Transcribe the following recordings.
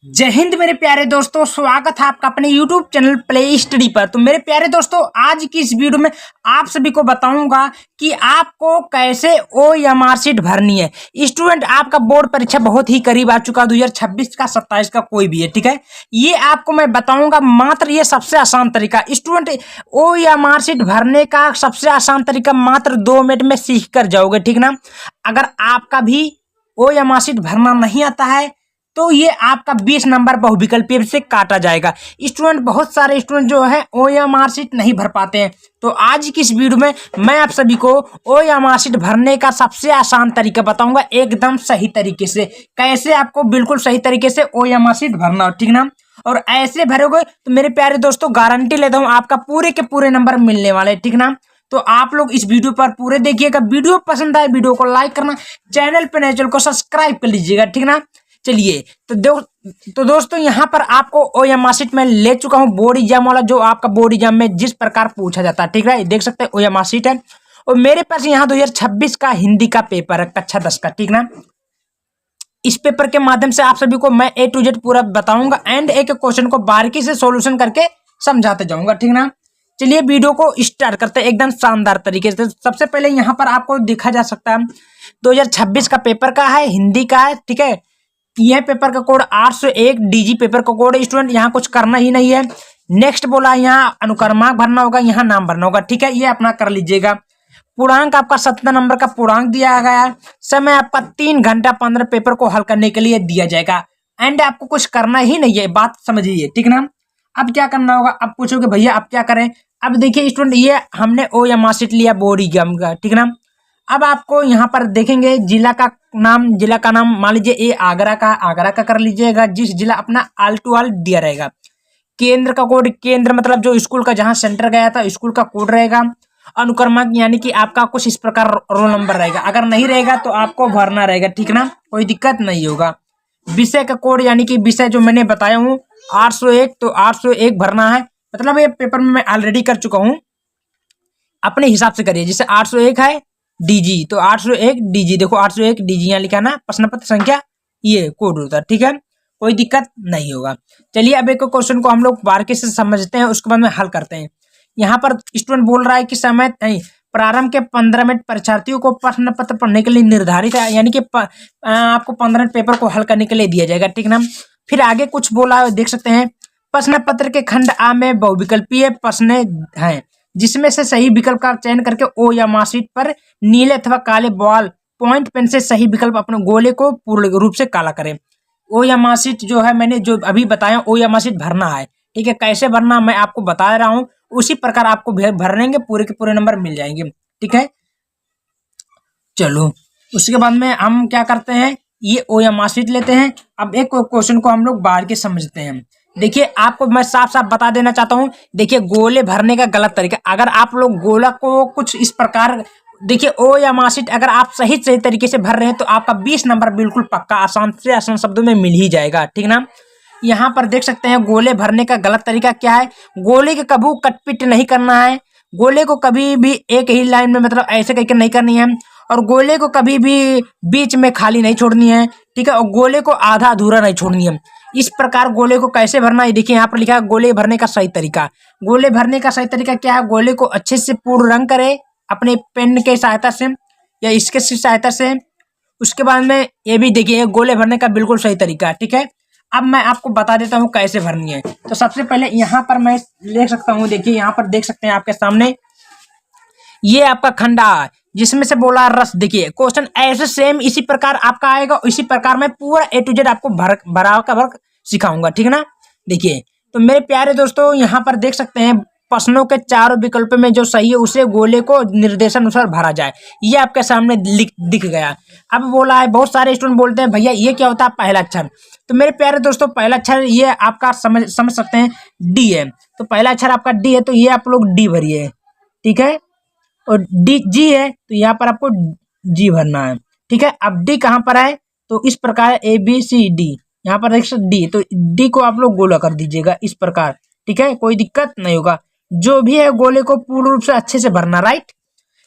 जय हिंद मेरे प्यारे दोस्तों, स्वागत है आपका अपने YouTube चैनल प्ले स्टडी पर। तो मेरे प्यारे दोस्तों, आज की इस वीडियो में आप सभी को बताऊंगा कि आपको कैसे OMR शीट भरनी है। स्टूडेंट, आपका बोर्ड परीक्षा बहुत ही करीब आ चुका है, 2026 का 27 का कोई भी है, ठीक है। ये आपको मैं बताऊंगा मात्र ये सबसे आसान तरीका। स्टूडेंट, OMR शीट भरने का सबसे आसान तरीका मात्र 2 मिनट में सीख कर जाओगे, ठीक ना। अगर आपका भी OMR शीट भरना नहीं आता है तो ये आपका 20 नंबर बहुविकल्पीय से काटा जाएगा। स्टूडेंट, बहुत सारे स्टूडेंट जो है OMR शीट नहीं भर पाते हैं, तो आज की इस वीडियो में मैं आप सभी को OMR शीट भरने का सबसे आसान तरीका बताऊंगा, एकदम सही तरीके से। कैसे आपको बिल्कुल सही तरीके से OMR शीट भरना हो, ठीक ना। और ऐसे भरोगे तो मेरे प्यारे दोस्तों, गारंटी लेता हूँ आपका पूरे के पूरे नंबर मिलने वाले, ठीक ना। तो आप लोग इस वीडियो पर पूरे देखिएगा। वीडियो पसंद आए वीडियो को लाइक करना, चैनल पे नए चैनल को सब्सक्राइब कर लीजिएगा, ठीक ना। चलिए, तो दोस्तों, यहाँ पर आपको OMR शीट में ले चुका हूँ, बोर्ड एग्जाम वाला, जो आपका बोर्ड एग्जाम में जिस प्रकार पूछा जाता है, ठीक है। देख सकते हैं OMR शीट है, और मेरे पास यहाँ 2026 का हिंदी का पेपर है, कक्षा 10 का, ठीक ना। इस पेपर के माध्यम से आप सभी को मैं A to Z पूरा बताऊंगा एंड एक क्वेश्चन को बारीकी से सॉल्यूशन करके समझाते जाऊंगा, ठीक ना। चलिए वीडियो को स्टार्ट करते हैं एकदम शानदार तरीके से। सबसे पहले यहाँ पर आपको देखा जा सकता है 2026 का पेपर का है, हिंदी का है, ठीक है। यह पेपर का कोड 801 DG पेपर का कोड है। स्टूडेंट, यहाँ कुछ करना ही नहीं है। नेक्स्ट बोला, यहाँ अनुक्रमांक भरना होगा, यहाँ नाम भरना होगा, ठीक है। ये अपना कर लीजिएगा। पूर्णांक आपका 17 नंबर का पूर्णांक दिया गया है। समय आपका 3 घंटा 15 पेपर को हल करने के लिए दिया जाएगा। एंड आपको कुछ करना ही नहीं है, बात समझिए, ठीक ना। अब क्या करना होगा, अब पूछोगे भैया अब क्या करें। अब देखिए स्टूडेंट, ये हमने OMR शीट लिया बोर्ड एग्जाम का, ठीक ना। अब आपको यहाँ पर देखेंगे जिला का नाम मान लीजिए ये आगरा का कर लीजिएगा, जिस जिला अपना आल टू आल दिया रहेगा। केंद्र का कोड, केंद्र मतलब जो स्कूल का जहाँ सेंटर गया था स्कूल का कोड रहेगा। अनुक्रमांक यानी कि आपका कुछ इस प्रकार रोल नंबर रहेगा, अगर नहीं रहेगा तो आपको भरना रहेगा, ठीक ना, कोई दिक्कत नहीं होगा। विषय का कोड यानी कि विषय जो मैंने बताया हूँ 801, तो 801 भरना है। मतलब ये पेपर में मैं ऑलरेडी कर चुका हूँ, अपने हिसाब से करिए। जैसे 801 है DG, तो 801 DG, देखो 801 DG यहाँ लिखा ना, प्रश्न पत्र संख्या ये कोड होता है, ठीक है, कोई दिक्कत नहीं होगा। चलिए अब एक क्वेश्चन को हम लोग बारीकी से समझते हैं, उसके बाद में हल करते हैं। यहाँ पर स्टूडेंट बोल रहा है कि समय नहीं, प्रारंभ के 15 मिनट परीक्षार्थियों को प्रश्न पत्र पढ़ने के लिए निर्धारित है, यानी कि आपको 15 मिनट पेपर को हल करने के लिए दिया जाएगा, ठीक ना। फिर आगे कुछ बोला है, देख सकते हैं। प्रश्न पत्र के खंड A में बहुविकल्पीय प्रश्न हैं, जिसमें से सही विकल्प का चयन करके OMR शीट पर नीले अथवा काले बॉल पॉइंट पेन से सही विकल्प अपने गोले को पूर्ण रूप से काला करें। OMR शीट जो है मैंने जो अभी बताया, OMR शीट भरना है, ठीक है। कैसे भरना मैं आपको बता रहा हूँ, उसी प्रकार आपको भरनेंगे, पूरे के पूरे नंबर मिल जाएंगे, ठीक है। चलो, उसके बाद में हम क्या करते हैं, ये OMR शीट लेते हैं। अब एक क्वेश्चन को हम लोग बाहर के समझते हैं। देखिए, आपको मैं साफ साफ बता देना चाहता हूँ, देखिए गोले भरने का गलत तरीका, अगर आप लोग गोला को कुछ इस प्रकार देखिए, OMR शीट अगर आप सही तरीके से भर रहे हैं तो आपका 20 नंबर बिल्कुल पक्का आसान से आसान शब्दों में मिल ही जाएगा, ठीक ना। यहाँ पर देख सकते हैं गोले भरने का गलत तरीका क्या है। गोले के कभी कटपिट नहीं करना है, गोले को कभी भी एक ही लाइन में मतलब ऐसे करके नहीं करनी है, और गोले को कभी भी बीच में खाली नहीं छोड़नी है, ठीक है। और गोले को आधा अधूरा नहीं छोड़नी है। इस प्रकार गोले को कैसे भरना है, देखिए यहाँ पर लिखा है गोले भरने का सही तरीका। गोले भरने का सही तरीका क्या है, गोले को अच्छे से पूर्ण रंग करे अपने पेन के सहायता से या इसके सहायता से। उसके बाद में ये भी देखिए गोले भरने का बिल्कुल सही तरीका है, ठीक है। अब मैं आपको बता देता हूँ कैसे भरनी है। तो सबसे पहले यहाँ पर मैं ले सकता हूँ, देखिए यहाँ पर देख सकते हैं आपके सामने, ये आपका खंडा है जिसमें से बोला रस। देखिए क्वेश्चन ऐसे सेम इसी प्रकार आपका आएगा, इसी प्रकार मैं पूरा A to Z आपको भरा का भर सिखाऊंगा, ठीक ना। देखिए, तो मेरे प्यारे दोस्तों, यहाँ पर देख सकते हैं प्रश्नों के चारों विकल्प में जो सही है उसे गोले को निर्देशानुसार भरा जाए, ये आपके सामने दिख गया। अब बोला है, बहुत सारे स्टूडेंट बोलते हैं भैया ये क्या होता है पहला अक्षर। तो मेरे प्यारे दोस्तों, पहला अक्षर ये आपका समझ सकते हैं D है, तो पहला अक्षर आपका D है, तो ये आप लोग D भरिए, ठीक है। और G है तो यहाँ पर आपको G भरना है, ठीक है। अब D कहाँ पर है, तो इस प्रकार ABCD, यहाँ पर देख सकते D, तो D को आप लोग गोला कर दीजिएगा इस प्रकार, ठीक है, कोई दिक्कत नहीं होगा। जो भी है गोले को पूर्ण रूप से अच्छे से भरना, राइट।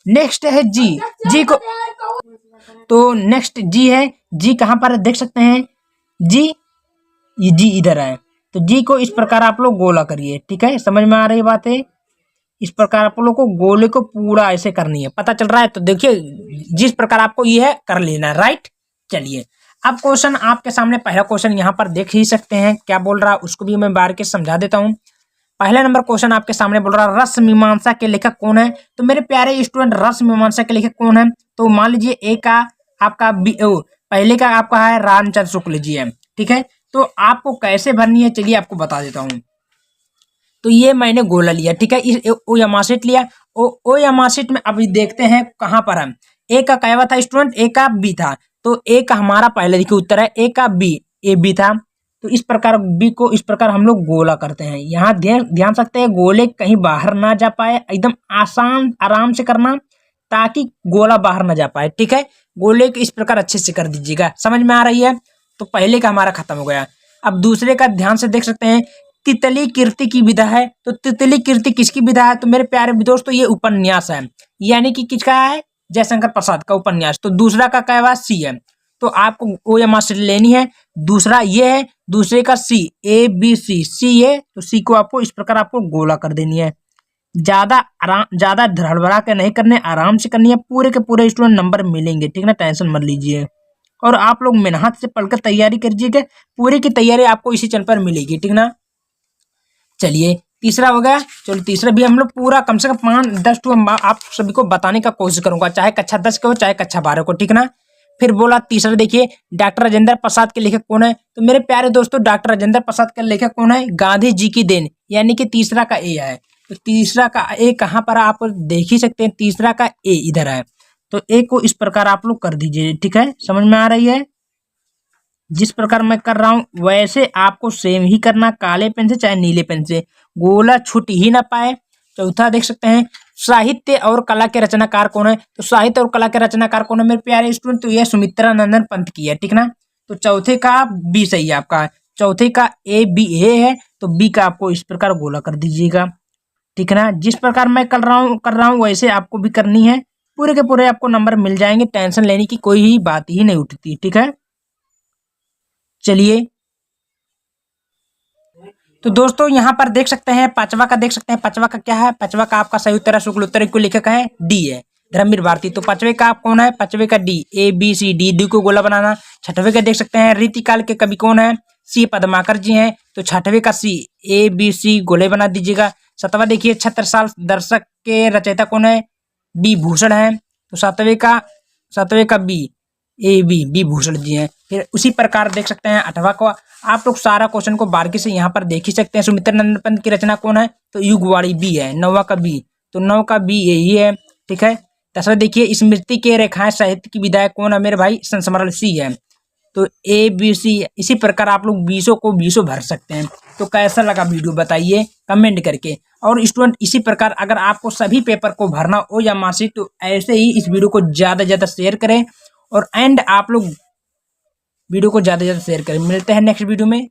नेक्स्ट है G को, तो नेक्स्ट G है, G कहाँ पर है देख सकते हैं, G ये जी इधर है, तो जी को इस प्रकार आप लोग गोला करिए। ठीक है, समझ में आ रही बात है? इस प्रकार आप लोग को गोले को पूरा ऐसे करनी है, पता चल रहा है? तो देखिए जिस प्रकार आपको ये है कर लेना है, राइट। चलिए अब क्वेश्चन आपके सामने, पहला क्वेश्चन यहाँ पर देख ही सकते हैं क्या बोल रहा है, उसको भी मैं बार के समझा देता हूँ। पहला नंबर क्वेश्चन आपके सामने बोल रहा है रस मीमांसा के लेखक कौन है। तो मेरे प्यारे स्टूडेंट, रस मीमांसा के लेखक कौन है? तो मान लीजिए ए का आपका पहले का आपका है रामचंद्र शुक्ल जी है। ठीक है, तो आपको कैसे भरनी है चलिए आपको बता देता हूँ। तो ये मैंने गोला लिया, ठीक है, इस ओ यमासेट लिया। ओ यमासेट में अभी देखते हैं कहाँ पर है। ए का क्या था स्टूडेंट? ए का बी था। तो ए का हमारा पहले देखिए उत्तर है ए का बी, ए बी था। तो इस प्रकार बी को इस प्रकार हम लोग गोला करते हैं। यहाँ ध्यान सकते हैं गोले कहीं बाहर ना जा पाए, एकदम आसान आराम से करना ताकि गोला बाहर ना जा पाए। ठीक है, गोले को इस प्रकार अच्छे से कर दीजिएगा, समझ में आ रही है? तो पहले का हमारा खत्म हो गया। अब दूसरे का ध्यान से देख सकते हैं, तितली कीर्ति की विधा है। तो तितली कीर्ति किसकी विधा है? तो मेरे प्यारे दोस्तों ये उपन्यास है, यानी कि किसका है? जयशंकर प्रसाद का उपन्यास। तो दूसरा का क्या है? सी है। तो आपको ओ या मास्टर लेनी है। दूसरा ये है, दूसरे का सी, ए बी सी, सी है तो सी को आपको इस प्रकार आपको गोला कर देनी है। ज्यादा धड़बड़ा के नहीं करने, आराम से करनी है। पूरे के पूरे स्टूडेंट नंबर मिलेंगे, ठीक ना, टेंशन मत लीजिए। और आप लोग मेहनत से पढ़कर तैयारी करिएगा, पूरी की तैयारी आपको इसी चैनल पर मिलेगी, ठीक ना। चलिए तीसरा हो गया। चलो तीसरा भी हम लोग पूरा कम से कम 5-10 टू आप सभी को बताने का कोशिश करूंगा, चाहे कक्षा 10 के हो चाहे कक्षा 12 को, ठीक ना। फिर बोला तीसरा, देखिए डॉक्टर राजेंद्र प्रसाद के लेखक कौन है। तो मेरे प्यारे दोस्तों डॉक्टर राजेंद्र प्रसाद के लेखक कौन है? गांधी जी की देन, यानी कि तीसरा का ए है। तो तीसरा का ए कहाँ पर आप देख ही सकते हैं, तीसरा का ए इधर है। तो ए को इस प्रकार आप लोग कर दीजिए, ठीक है, समझ में आ रही है? जिस प्रकार मैं कर रहा हूं वैसे आपको सेम ही करना, काले पेन से चाहे नीले पेन से, गोला छूट ही ना पाए। चौथा देख सकते हैं, साहित्य और कला के रचनाकार कौन है। तो साहित्य और कला के रचनाकार कौन है मेरे प्यारे स्टूडेंट? तो यह सुमित्रा नंदन पंत की है, ठीक ना। तो चौथे का बी सही है आपका, चौथे का ए बी है, तो बी का आपको इस प्रकार गोला कर दीजिएगा, ठीक है ना। जिस प्रकार मैं कर रहा हूँ वैसे आपको भी करनी है, पूरे के पूरे आपको नंबर मिल जाएंगे, टेंशन लेने की कोई ही बात ही नहीं उठती, ठीक है। चलिए तो दोस्तों यहाँ पर देख सकते हैं पांचवा का, देख सकते हैं पांचवा का क्या है। पांचवा का आपका सही उत्तर है शुक्ल उत्तर को लेखक है डी है, धर्मवीर भारती। तो पांचवे का आप कौन है? पांचवे का D, A B C D, D को गोला बनाना। छठवे का देख सकते हैं रीतिकाल के कवि कौन है? सी पद्माकर जी हैं। तो छठवे का सी, ए बी सी गोले बना दीजिएगा। सातवां देखिए छत्रसाल दर्शक के रचयिता कौन है? डी भूषण है। तो सातवें का B, A B, B Bhushan ji हैं। फिर उसी प्रकार देख सकते हैं आठवां को, आप लोग सारा क्वेश्चन को बारीकी से यहाँ पर देख ही सकते हैं। सुमित्रा नंदन पंत की रचना कौन है? तो युगवाणी बी है। नौवां का बी, तो 9 का बी यही है, ठीक है। 10वां देखिए स्मृति के रेखाएं साहित्य की विधायक कौन है मेरे भाई? संस्मरण सी है। तो ए बी सी, इसी प्रकार आप लोग 20 को 20 भर सकते हैं। तो कैसा लगा वीडियो बताइए कमेंट करके। और स्टूडेंट इसी प्रकार अगर आपको सभी पेपर को भरना हो या मार्कशीट, तो ऐसे ही इस वीडियो को ज्यादा से ज्यादा शेयर करें और आप लोग वीडियो को ज्यादा से ज्यादा शेयर करें। मिलते हैं नेक्स्ट वीडियो में।